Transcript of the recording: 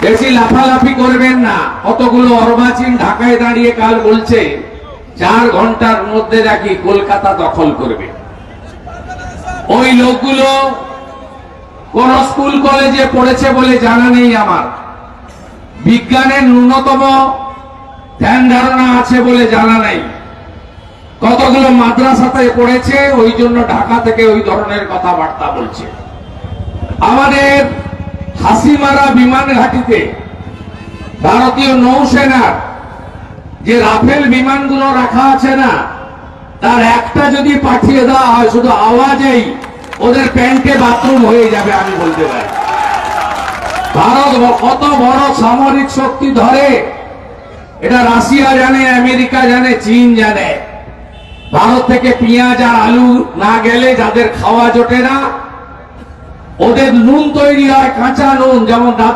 বেশি লাফালাফি করবেন না। কতগুলো অর্বাচীন ঢাকায় দাঁড়িয়ে কাল বলছে 4 ঘন্টার মধ্যে নাকি কলকাতা দখল করবে। ওই লোকগুলো কোন স্কুল কলেজে পড়েছে বলে জানা নেই আমার, বিজ্ঞানের ন্যূনতম ধ্যান ধারণা আছে বলে জানা নাই, কতগুলো মাদ্রাসাতে পড়েছে, ওই জন্য ঢাকা থেকে ওই ধরনের কথাবার্তা বলছে। আমাদের হাসিমারা বিমান ঘাঁটিতে ভারতীয় নৌসেনার যে রাফেল বিমানগুলো রাখা আছে না, তার একটা যদি পাঠিয়ে দেওয়া হয়, শুধু আওয়াজেই ওদের প্যান্টে বাথরুম হয়ে যাবে, আমি বলতে পারি। ভারত কত বড় সামরিক শক্তি ধরে এটা রাশিয়া জানে, আমেরিকা জানে, চীন জানে। ভারত থেকে পেঁয়াজ আর আলু না গেলে যাদের খাওয়া জোটে না, ওদের নুন তৈরি হয় কাঁচা নুন, যেমন